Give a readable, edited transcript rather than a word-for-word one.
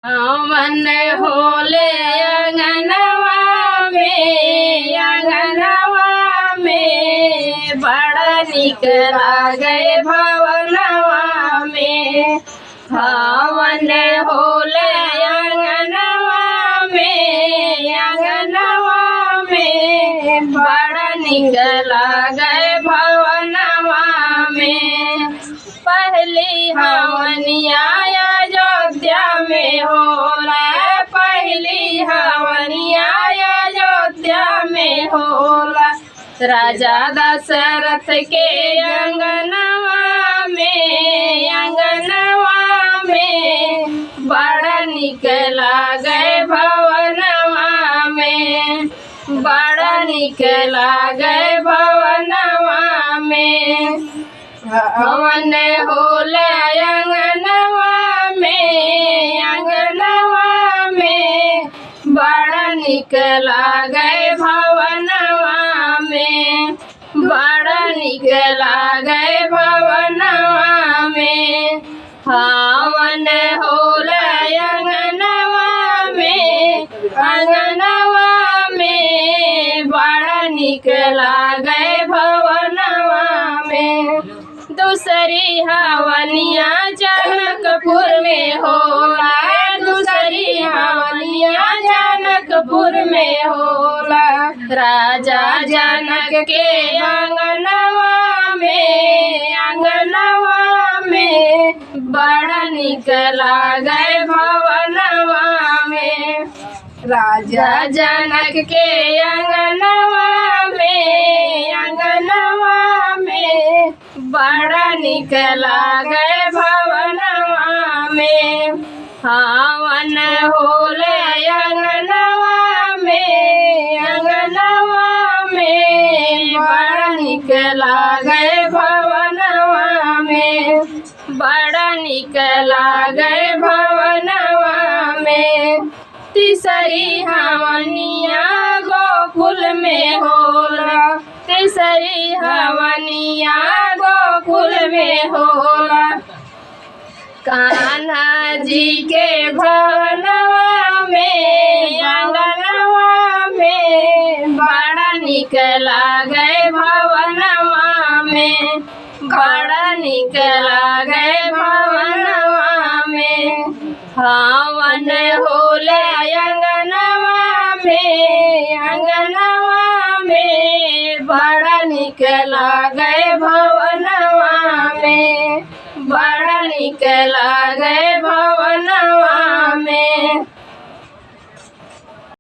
मन होले अंगनवा में बड़ा निक लागे भवनवा में। हवन होले अंगनवा में बड़ा निक लागे भवनवा में। पहली हवनिया अयोध्या में होला, पहली हवनिया अयोध्या में होला। राजा दशरथ के अंगनवा में बड़ा निक लागे भवनवा में, बड़ा निक लागे भवनवा में। हवन होले अंगनवा में बड़ा निक लागे भवनवा में, बड़ा निक लागे भवनवा में। हवन होले अंगनवा में बड़ा निक लागे भवनवा में। दूसरी हवनिया जनकपुर में होला, दूसरी हवनिया जनकपुर में होला। राजा जनक के अंगनवा में बड़ा निक लागे भवनवा में। राजा जनक के अंगनवा में बड़ा निक लागे भवनवा में। हवन होले अंगनवा में बड़ा निक लागे भवनवा में, बड़ा निक लागे भवनवा में। तीसरी हवनिया गोकुल में होला, तीसरी हवनिया गोकुल में होला। कान्हा जी के भवनवा में अंगनवा में बड़ा निक लागे भवनवा में, बड़ा निक लागे भवनवा में। हवन होले अंगनवा में बड़ा निक लागे भवनवा में, बड़ा निक लागे